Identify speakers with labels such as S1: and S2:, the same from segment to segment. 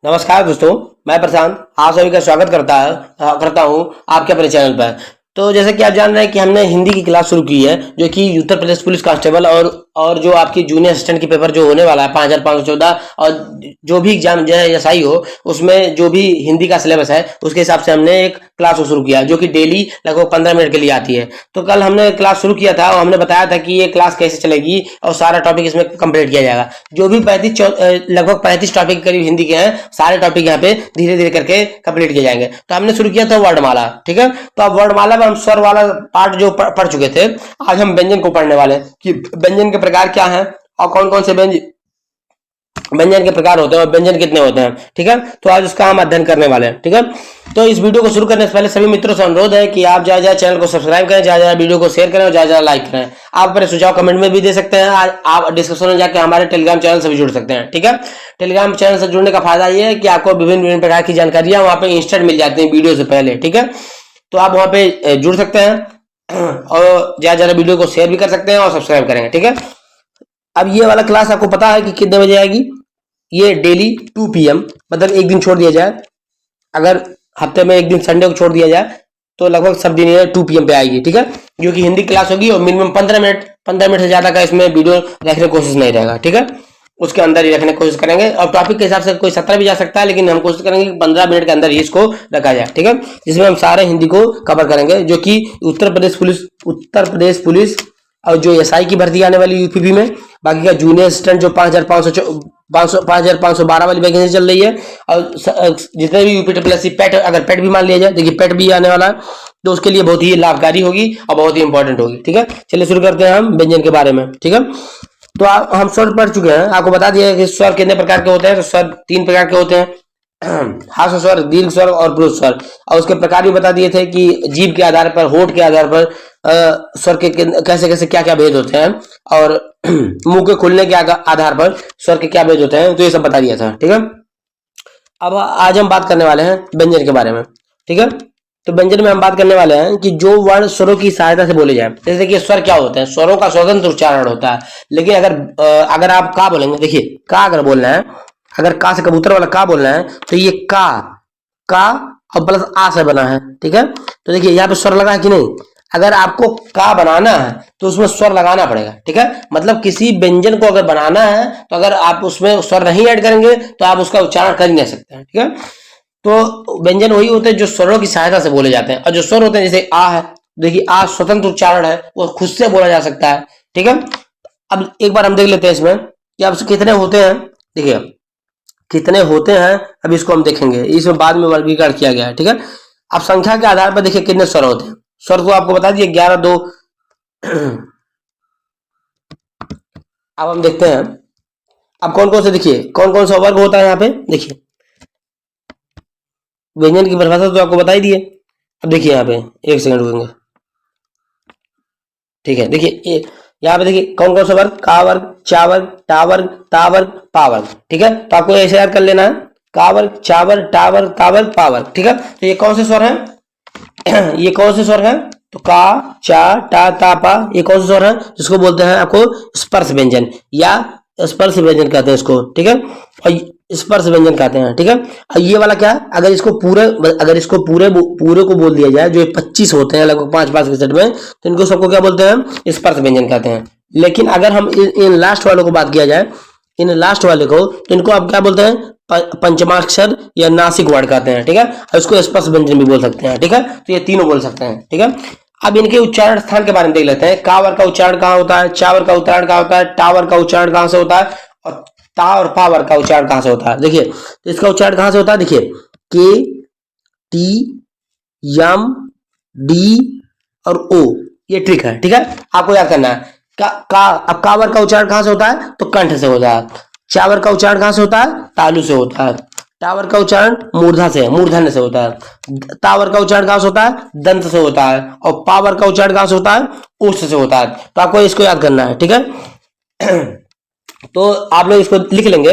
S1: नमस्कार दोस्तों, मैं प्रशांत आप सभी का स्वागत करता हूं आपके अपने चैनल पर। तो जैसे कि आप जान रहे हैं कि हमने हिंदी की क्लास शुरू की है, जो कि उत्तर प्रदेश पुलिस कांस्टेबल और जो आपकी जूनियर असिस्टेंट की पेपर जो होने वाला है 5514 और जो भी एग्जाम जो है एसआई हो, उसमें जो भी हिंदी का सिलेबस है उसके हिसाब से हमने एक क्लास शुरू किया जो कि डेली लगभग 15 मिनट के लिए आती है। तो कल हमने क्लास शुरू किया था और हमने बताया था कि ये क्लास कैसे चलेगी और सारा टॉपिक इसमें कंप्लीट किया जाएगा। जो भी लगभग 35 टॉपिक करीब हिंदी के हैं, सारे टॉपिक यहाँ पे धीरे धीरे करके कंप्लीट किए जाएंगे। तो हमने शुरू किया था वर्णमाला, ठीक है। तो अब वर्णमाला में हम स्वर वाला पार्ट जो पढ़ चुके थे, आज हम व्यंजन को पढ़ने वाले हैं कि व्यंजन के प्रकार क्या हैं और कौन कौन से व्यंजन के प्रकार होते हैं और व्यंजन कितने होते हैं, ठीक है। तो आज उसका हम अध्ययन करने वाले हैं, ठीक है। तो इस वीडियो को शुरू करने से पहले सभी मित्रों से अनुरोध है कि आप ज्यादा चैनल को सब्सक्राइब करें, ज्यादा वीडियो को शेयर करें और ज्यादा लाइक करें। आप अपने सुझाव कमेंट में भी दे सकते हैं। आप डिस्क्रिप्शन में जाकर हमारे टेलीग्राम चैनल से भी जुड़ सकते हैं, ठीक है। टेलीग्राम चैनल से जुड़ने का फायदा ये है कि आपको विभिन्न प्रकार की जानकारियां वहां पे इंस्टेंट मिल जाती है वीडियो से पहले, ठीक है। तो आप वहां पे जुड़ सकते हैं और ज्यादा वीडियो को शेयर भी कर सकते हैं और सब्सक्राइब करेंगे, ठीक है। अब ये वाला क्लास आपको पता है कि कितने बजे आएगी? ये डेली 2 PM, मतलब एक दिन छोड़ दिया जाए, अगर हफ्ते में एक दिन संडे को छोड़ दिया जाए तो लगभग सब दिन ये 2 PM पे आएगी, ठीक है। जो कि हिंदी क्लास होगी और मिनिमम 15 मिनट से ज्यादा का इसमें वीडियो रखने की कोशिश नहीं रहेगा, ठीक है। उसके अंदर ही रखने की कोशिश करेंगे और टॉपिक के हिसाब से कोई 17 भी जा सकता है, लेकिन हम कोशिश करेंगे कि 15 मिनट के अंदर ही इसको रखा जाए, ठीक है। जिसमें हम सारे हिंदी को कवर करेंगे, जो कि उत्तर प्रदेश पुलिस और जो एसआई की भर्ती आने वाली यूपीपी में, बाकी का जूनियर असिस्टेंट जो 5512 वाली वैकेंसी चल रही है, और जितने भी यूपी ट्रिपल पेट, अगर पेट भी मान लिया जाए, देखिए पेट भी आने वाला है, तो उसके लिए बहुत ही लाभकारी होगी और बहुत ही इंपॉर्टेंट होगी, ठीक है। चलिए शुरू करते हैं हम व्यंजन के बारे में, ठीक है। तो हम स्वर पढ़ चुके हैं, आपको बता दिया कि स्वर कितने प्रकार के होते हैं। तो स्वर 3 प्रकार के होते हैं, हास्य स्वर, दीर्घ स्वर और पुरुष स्वर। और उसके प्रकार भी बता दिए थे कि जीभ के आधार पर, होठ के आधार पर स्वर के कैसे कैसे क्या क्या भेद होते हैं, और मुंह के खुलने के आधार पर स्वर के क्या भेद होते हैं, तो ये सब बता दिया था, ठीक है। अब आज हम बात करने वाले हैं व्यंजन के बारे में, ठीक है। तो व्यंजन में हम बात करने वाले हैं कि जो वर्ण स्वरों की सहायता से बोले जाए। जैसे कि स्वर क्या होते हैं? स्वरों का स्वतंत्र उच्चारण होता है, लेकिन अगर आप का बोलेंगे, देखिए का अगर बोलना है, अगर का से कबूतर वाला का बोलना है, तो ये का और प्लस आ से बना है, ठीक है। तो देखिए यहाँ पे स्वर लगा है कि नहीं? अगर आपको का बनाना है तो उसमें स्वर लगाना पड़ेगा, ठीक है। मतलब किसी व्यंजन को अगर बनाना है तो अगर आप उसमें स्वर नहीं ऐड करेंगे तो आप उसका उच्चारण कर ही नहीं सकते हैं, ठीक है। तो व्यंजन वही होते हैं जो स्वरों की सहायता से बोले जाते हैं, और जो स्वर होते हैं जैसे आ है, देखिए आ स्वतंत्र उच्चारण है, वो खुद से बोला जा सकता है, ठीक है। अब एक बार हम देख लेते हैं इसमें कि अब कितने होते हैं। देखिए कितने होते हैं, अब इसको हम देखेंगे, इसमें बाद में वर्गीकरण किया गया है, ठीक है। अब संख्या के आधार पर देखिए कितने स्वर होते हैं। स्वर को आपको बता दिए 11 2। अब हम देखते हैं अब कौन कौन से, देखिए कौन कौन सा वर्ग होता है यहाँ पे। देखिए व्यंजन की परिभाषा तो आपको बता ही दिए। अब देखिए यहाँ पे एक सेकंड रुकेंगे, ठीक है। देखिए यहाँ पे देखिए कौन कौन सा वर्ग, का वर्ग, चा वर्ग, टा वर्ग, ता वर्ग, पा वर्ग, ठीक है। तो आपको ऐसे याद कर लेना है, का वर्ग, चा वर्ग, टा वर्ग, ता वर्ग, पा वर्ग, ठीक है। तो ये कौन से स्वर है? ये कौन से स्वर है? तो का, चा, टा, ता, पा, ये कौन से स्वर है? जिसको बोलते हैं आपको स्पर्श व्यंजन या स्पर्श व्यंजन कहते हैं इसको, ठीक है। और स्पर्श व्यंजन कहते हैं, ठीक है। और ये वाला क्या, अगर इसको पूरे को बोल दिया जाए, जो 25 होते हैं लगभग 5 के सेट में, तो इनको सबको क्या बोलते हैं? स्पर्श व्यंजन कहते हैं। लेकिन अगर हम इन लास्ट वालों को बात किया जाए, इन लास्ट वाले को, तो इनको आप क्या बोलते हैं? पंचमाक्षर या नासिक वर्ड कहते हैं, ठीक है। और इसको स्पर्श व्यंजन भी बोल सकते हैं, ठीक है। तो ये तीनों बोल सकते हैं, ठीक है। अब इनके उच्चारण स्थान के बारे में देख लेते हैं। कावर का उच्चारण कहाँ होता है, चावर का उच्चारण कहाँ होता है, टावर का उच्चारण कहाँ से होता है, और ता और पावर का उच्चारण कहाँ से होता है। देखिए तो इसका उच्चारण कहाँ से होता है, देखिए के, टी, यम, डी और ओ, ये ट्रिक है, ठीक है। आपको याद करना है। अब कावर का उच्चारण कहाँ से होता है, तो कंठ से होता है। चावर का उच्चारण कहाँ से होता है, तालु से होता है। टावर का उच्चारण मूर्धन्य से होता है। तावर का उच्चारण कहाँ से होता है, दंत से होता है। और पावर का उच्चारण कहाँ से होता है, ओष्ठ से होता है। तो आपको इसको याद करना है, ठीक है। तो आप लोग इसको लिख लेंगे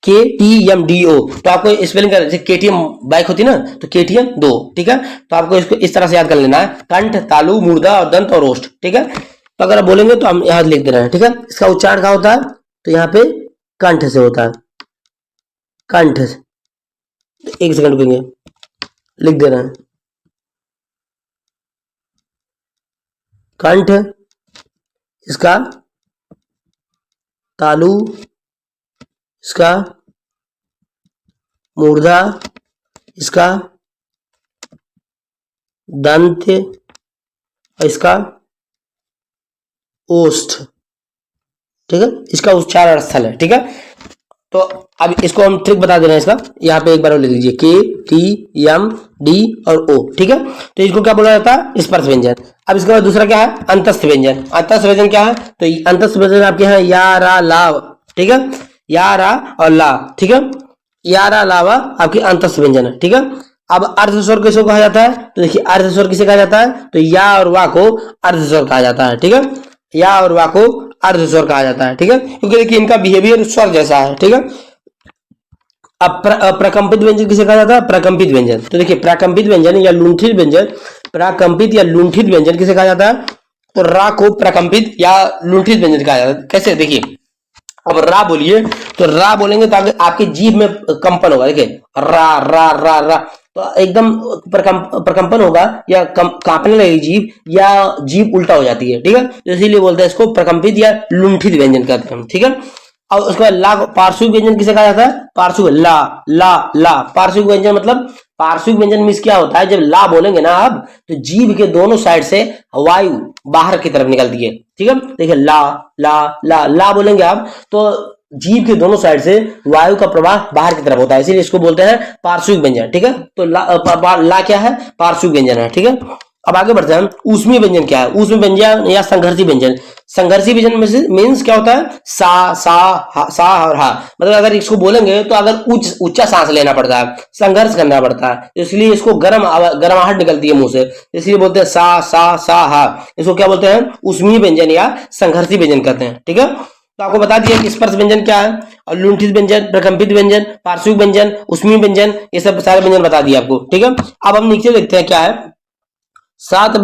S1: KTMDO। तो आपको स्पेलिंग कर, KTM बाइक होती है ना, तो KTM 2, ठीक है। तो आपको इसको इस तरह से याद कर लेना है, कंठ, तालु, मूर्धा और दंत और ओष्ठ, ठीक है। तो अगर आप बोलेंगे तो हम यहां लिख दे रहे हैं, ठीक है। इसका उच्चारण कहाँ होता है, तो यहाँ पे कंठ से होता है, कंठ से, एक सेकंड रुकेंगे, लिख दे रहे हैं। कंठ, इसका तालु, इसका मूर्धा, इसका दंत, इसका ओष्ठ, ठीक है, इसका उच्चारण स्थल है, ठीक है। तो अब इसको हम ट्रिक बता दे रहे हैं इसका, यहाँ पे एक बार लिख लीजिए के टी एम डी और ओ, ठीक है। तो इसको क्या बोला जाता है, स्पर्श व्यंजन। अब इसके बाद दूसरा क्या है, अंतस्थ व्यंजन। अंतस्थ व्यंजन क्या है, तो अंतस्थ व्यंजन आपके यहाँ या रा ला, ठीक है, या रा और ला, ठीक है, या रा लावा आपकी अंतस्थ व्यंजन है, ठीक है। अब अर्ध स्वर किसको कहा जाता है, तो देखिए अर्ध स्वर किसे कहा जाता है, तो या और वा को अर्ध स्वर कहा जाता है, ठीक है, या और वा को अर्ध स्वर कहा जाता है, ठीक है, क्योंकि देखिए इनका बिहेवियर स्वर जैसा है, ठीक है। अब प्रकंपित व्यंजन किसे कहा जाता है, प्रकंपित व्यंजन। तो देखिए प्रकंपित व्यंजन या लुंठित व्यंजन, प्रकंपित या लुंठित व्यंजन किसे कहा जाता है, तो रा को प्रकंपित या लुंठित व्यंजन कहा जाता है। कैसे, देखिए अब रा बोलिए, तो रा बोलेंगे तो आपकी जीभ में कंपन होगा, देखिए रा रा रा रा, तो एकदम प्रकंपन होगा या कांपने लगेगी जीभ, या जीभ उल्टा हो जाती है, ठीक है, तो इसीलिए बोलते हैं इसको प्रकंपित या लुंठित व्यंजन कहते हैं, ठीक है। और उसके बाद ला, पार्श्विक व्यंजन किसे कहा जाता है, पार्श्विक, ला ला ला, पार्श्विक व्यंजन मतलब, पार्श्विक व्यंजन मीन्स क्या होता है, जब ला बोलेंगे ना आप, तो जीभ के दोनों साइड से वायु बाहर की तरफ निकलती है, ठीक है। देखिए ला ला ला ला बोलेंगे आप, तो जीभ के दोनों साइड से वायु का प्रवाह बाहर की तरफ होता है, इसीलिए इसको बोलते हैं पार्श्विक व्यंजन, ठीक है। तो ला क्या है, पार्श्विक व्यंजन है, ठीक है। अब आगे बढ़ते हैं, ऊष्मीय व्यंजन क्या है, ऊष्मीय व्यंजन या संघर्षी व्यंजन। संघर्षी व्यंजन में से मीन्स क्या होता है, सा सा हा, सा और हा, मतलब अगर इसको बोलेंगे तो अगर ऊंचा सांस लेना पड़ता है, संघर्ष करना पड़ता है, इसलिए इसको गर्माहट निकलती है मुंह से, इसलिए बोलते हैं सा सा सा हा। इसको क्या बोलते हैं, ऊष्मीय व्यंजन या संघर्षी व्यंजन कहते हैं, ठीक है। तो आपको बता दिया कि स्पर्श व्यंजन क्या है, और लुंठित व्यंजन, प्रकंपित व्यंजन, पार्श्विक व्यंजन, ऊष्मीय व्यंजन, ये सब सारे व्यंजन बता दिए आपको, ठीक है। अब हम नीचे देखते हैं क्या है, सात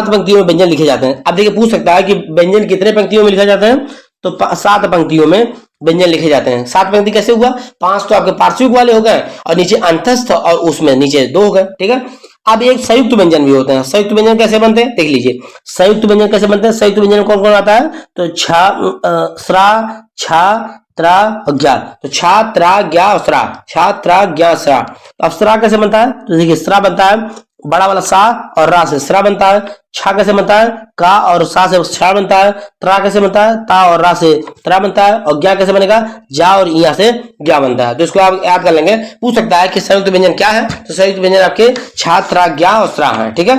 S1: पंक्तियों में व्यंजन लिखे जाते हैं। अब देखिए पूछ सकता है कि व्यंजन कितने पंक्तियों में लिखा जाता है, तो 7 पंक्तियों में व्यंजन लिखे जाते हैं। 7 पंक्ति कैसे हुआ, 5 तो आपके पार्श्विक वाले हो गए, और नीचे अंतस्थ और उसमें नीचे 2 हो गए, ठीक है। अब एक संयुक्त व्यंजन भी होते हैं। संयुक्त व्यंजन कैसे बनते हैं, देख लीजिए संयुक्त व्यंजन कैसे बनते हैं। संयुक्त व्यंजन कौन कौन आता है, तो श्रा, छा, त्रा और ज्ञा, तो छा त्रा ज्ञा और श्रा, छा त्रा ज्ञा श्रा। अब श्रा कैसे बनता है, तो देखिए श्रा बनता है बड़ा वाला सा और रा से श्रा बनता है, छा कैसे बनता है, का और सा से छा बनता है, त्रा कैसे बनता है, ता और रा से त्रा बनता है, और ज्ञा कैसे बनेगा, जा और इया से ज्ञा बनता है। तो इसको आप याद कर लेंगे। पूछ सकता है कि संयुक्त व्यंजन क्या है, तो संयुक्त व्यंजन आपके छा, त्रा, ज्ञा और श्रा है, ठीक है।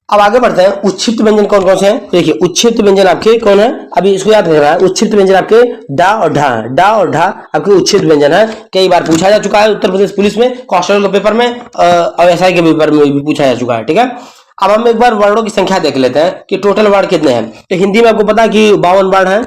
S1: अब आगे बढ़ते हैं, उच्छिष्ट व्यंजन कौन कौन से हैं, देखिए उच्छिष्ट व्यंजन आपके कौन है, अभी इसको याद रखना है। उच्छिष्ट व्यंजन आपके डा और ढा, डा और ढा आपके उच्छिष्ट व्यंजन है। कई बार पूछा जा चुका है उत्तर प्रदेश पुलिस में, कांस्टेबल के पेपर में और एसआई के पेपर में भी पूछा जा चुका है, ठीक है। अब हम एक बार वर्णों की संख्या देख लेते हैं कि टोटल वर्ड कितने हैं। तो हिंदी में आपको पता है कि 52 वर्ड है,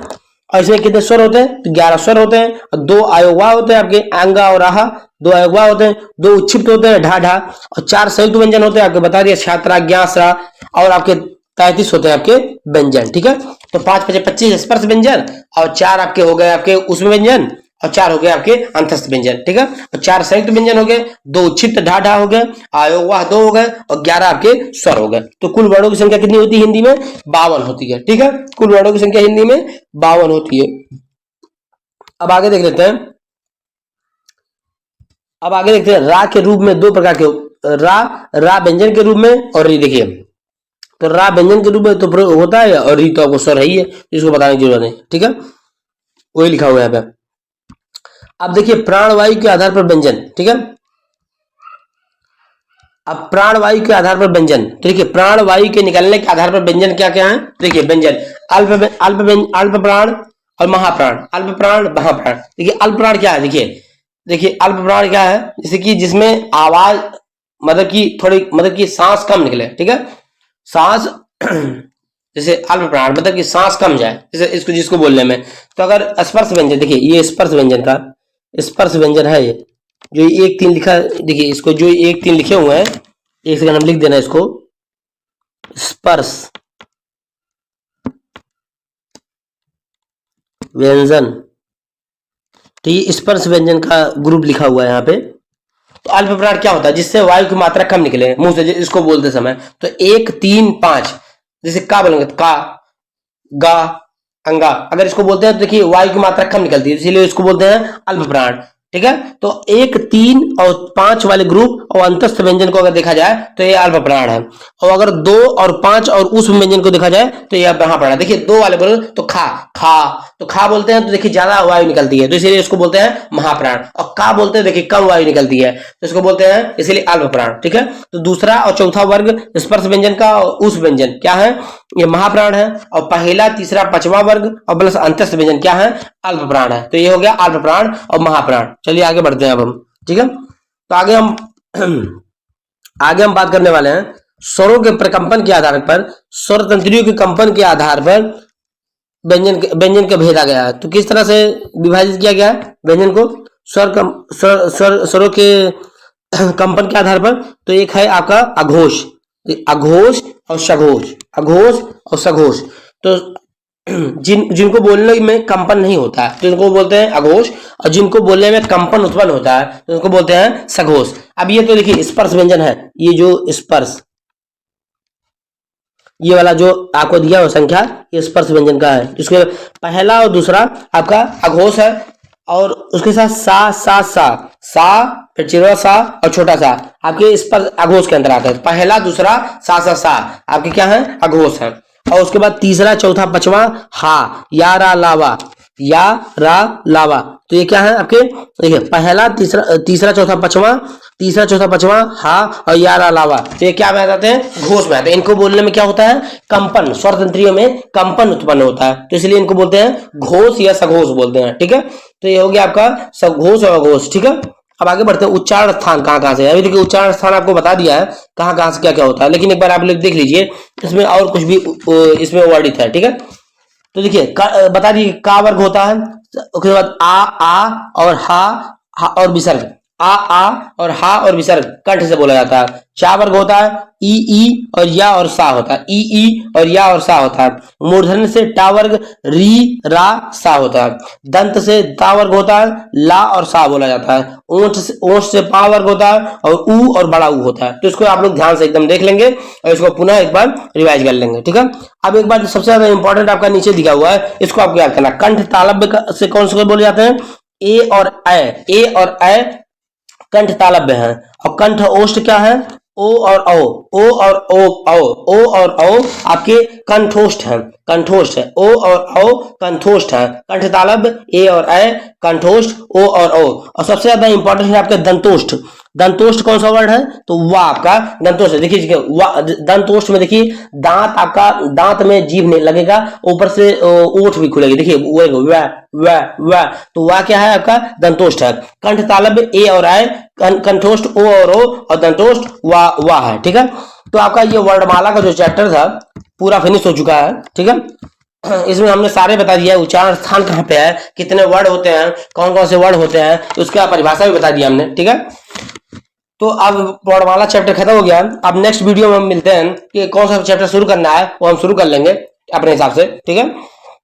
S1: और इसमें कितने स्वर होते हैं, तो 11 स्वर होते हैं, और 2 अयोगवा होते हैं आपके, आंगा और आहा, 2 अयोगवा होते हैं, 2 उच्छिष्ट होते हैं, ढा ढा, और 4 संयुक्त व्यंजन होते हैं, आपको बता दिया छात्रा, ज्ञा, श्रा, और आपके 33 होते हैं आपके व्यंजन, ठीक है। तो 5 5 25 स्पर्श व्यंजन, और 4 आपके हो गए आपके ऊष्म व्यंजन, और 4 हो गए आपके अंतस्थ व्यंजन, ठीक है। और 4 संयुक्त व्यंजन हो गए, 2 उच्छिष्ट ढा ढा हो गए, अयोगवाह 2 हो गए, और 11 आपके स्वर हो गए। तो कुल वर्णों की संख्या कितनी होती है हिंदी में, 52 होती है, ठीक है। कुल वर्णों की संख्या हिंदी में 52 होती है। अब आगे देख लेते हैं, अब आगे देखते हैं रा के रूप में 2 प्रकार के, रा व्यंजन के रूप में, और री, देखिए तो रा व्यंजन के रूप में तो होता है, और री तो आपको स्वर है ही है, इसको बताने की जरूरत नहीं, ठीक है, वही लिखा हुआ है यहाँ पे। अब देखिए प्राणवायु के आधार पर व्यंजन, ठीक है। अब प्राणवायु के आधार पर व्यंजन, तो देखिए प्राणवायु के निकलने के आधार पर व्यंजन क्या क्या है, देखिए व्यंजन अल्प प्राण और महाप्राण, अल्प प्राण महाप्राण। देखिए अल्प प्राण क्या है, देखिए अल्प प्राण क्या है, जैसे कि जिसमें आवाज मतलब कि थोड़ी मतलब कि सांस कम निकले, ठीक है, सांस जैसे अल्प प्राण मतलब कि सांस कम जाए, जैसे इसको जिसको बोलने में। तो अगर स्पर्श व्यंजन, देखिए ये स्पर्श व्यंजन का स्पर्श व्यंजन है, ये जो 1 3 लिखा, देखिए इसको जो 1 3 लिखे हुए हैं, एक सेकंड हम लिख देना इसको, स्पर्श व्यंजन, तो ये स्पर्श व्यंजन का ग्रुप लिखा हुआ है यहाँ पे, तो अल्प प्राण क्या होता है? जिससे वायु की मात्रा कम निकले मुंह से, इसको बोलते समय। तो 1 3 5, जैसे का बोलेंगे तो का, गा, अंगा, अगर इसको बोलते हैं तो देखिए वायु की मात्रा कम निकलती है, इसीलिए इसको बोलते हैं अल्प प्राण। ठीक है, तो 1 3 और 5 वाले ग्रुप और अंतस्थ व्यंजन को अगर देखा जाए तो ये अल्प प्राण है। और अगर 2 और 5 और उस व्यंजन को देखा जाए तो ये महाप्राण है। देखिए 2 वाले बोले तो खा, खा, तो खा बोलते हैं तो देखिए ज्यादा वायु निकलती है, तो इसीलिए इसको बोलते हैं महाप्राण। और का बोलते हैं देखिए कम वायु निकलती है, तो इसको बोलते हैं इसीलिए अल्प प्राण। ठीक है, तो दूसरा और चौथा वर्ग स्पर्श व्यंजन का और उस व्यंजन क्या है? ये महाप्राण है। और पहला, तीसरा, पांचवा वर्ग और प्लस अंतस्थ व्यंजन क्या है? अल्प प्राण है। तो ये हो गया अल्प प्राण और महाप्राण। चलिए आगे बढ़ते हैं अब हम। ठीक है, तो आगे हम बात करने वाले हैं स्वरों के प्रकंपन के आधार पर, स्वर तंत्रियों के कंपन के आधार पर व्यंजन का भेदा गया है। तो किस तरह से विभाजित किया गया है व्यंजन को स्वरों के कंपन के आधार पर? तो एक है आपका अघोष, अघोष और सघोष, अघोष और सघोष। तो जिनको बोलने में कंपन नहीं होता है तो इनको बोलते हैं अघोष, और जिनको बोलने में कंपन उत्पन्न होता है तो इनको बोलते हैं सघोष। अब ये तो देखिए स्पर्श व्यंजन है, ये जो स्पर्श, ये वाला जो आपको दिया हुआ संख्या, ये स्पर्श व्यंजन का है। इसके पहला और दूसरा आपका अघोष है, और उसके साथ सा सा सा सा, फिर चिरवा सा और छोटा सा आपके स्पर्श अघोष के अंदर आता है। पहला, दूसरा, सा सा सा आपके क्या है? अघोष है। और उसके बाद तीसरा, चौथा, पांचवा हा, या रा लावा, या रा लावा, तो ये क्या है आपके? देखिए पहला, तीसरा, चौथा, पांचवा, तीसरा, चौथा, पांचवा, हा और या रा लावा, तो ये क्या में आते हैं? घोष में आते हैं। इनको बोलने में क्या होता है? कंपन, स्वर तंत्रियों में कंपन उत्पन्न होता है, तो इसलिए इनको बोलते हैं घोष या सघोष बोलते हैं। ठीक है, तो ये हो गया आपका सघोष और अघोष। ठीक है, अब आगे बढ़ते हैं। उच्चारण स्थान कहाँ कहाँ से? अभी देखिए उच्चारण स्थान आपको बता दिया है कहाँ कहाँ से क्या क्या होता है, लेकिन एक बार आप लोग देख लीजिए इसमें और कुछ भी इसमें वर्णित है। ठीक है, तो देखिए बता दीजिए का वर्ग होता है, उसके बाद आ और हा और विसर्ग, आ और हा और विसर्ग कंठ से बोला जाता है। चा वर्ग होता है ई और या और सा होता है, ई और या और सा होता है। मूर्धन्य से टा वर्ग री रा सा होता है। दंत से दा वर्ग होता है, ला और सा बोला जाता है। ओंठ से पा वर्ग होता है, और ऊ और बड़ा ऊ होता है। तो इसको आप लोग ध्यान से एकदम देख लेंगे और इसको पुनः एक बार रिवाइज कर लेंगे। ठीक है, अब एक बार सबसे ज्यादा इंपॉर्टेंट आपका नीचे दिखा हुआ है, इसको आपको याद करना। कंठ तालव्य से कौन से बोले जाते हैं? ए और ए कंठ तालव्य है। और कंठ ओष्ठ क्या है? ओ और औ आपके कंठोष्ठ है, कंठोष्ठ है। ओ और औ कंठोष्ठ है। कंठ तालव्य ए और ए, कंठोष्ठ ओ और औ। और सबसे ज्यादा इंपॉर्टेंट है आपका दंतोष्ठ। दंतोष्ठ कौन सा वर्ड है? तो वाह आपका दंतोष्ठ। देखिए दंतोष्ठ में देखिए दांत, आपका दांत में जीभ नहीं लगेगा, ऊपर से ओठ भी खुलेगी। देखिए वह तो वाह क्या है आपका? दंतोष्ठ है। कंठ तालव्य ए और ए, कंठोष्ठ ओ और दंतोष्ठ वाह है। ठीक है, तो आपका ये वर्णमाला का जो चैप्टर था पूरा फिनिश हो चुका है। ठीक है, इसमें हमने सारे बता दिया, उच्चारण स्थान कहाँ पे है, कितने वर्ड होते हैं, कौन कौन से वर्ड होते हैं, उसका परिभाषा भी बता दिया हमने। ठीक है, तो अब वर्णमाला चैप्टर खत्म हो गया। अब नेक्स्ट वीडियो में हम मिलते हैं कि कौन सा चैप्टर शुरू करना है, वो हम शुरू कर लेंगे अपने हिसाब से। ठीक है,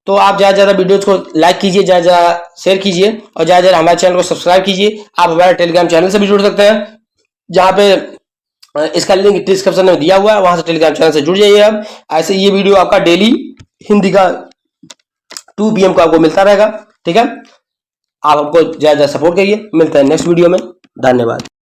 S1: तो आप ज्यादा वीडियोज को लाइक कीजिए, ज्यादा शेयर कीजिए, और ज्यादा हमारे चैनल को सब्सक्राइब कीजिए। आप हमारे टेलीग्राम चैनल से भी जुड़ सकते हैं, जहाँ पे इसका लिंक डिस्क्रिप्शन में दिया हुआ है, वहां से टेलीग्राम चैनल से जुड़ जाइए। आप ऐसे ये वीडियो आपका डेली हिंदी का 2 PM को आपको मिलता रहेगा। ठीक है, आप हमको ज्यादा सपोर्ट करिए। मिलते हैं नेक्स्ट वीडियो में। धन्यवाद।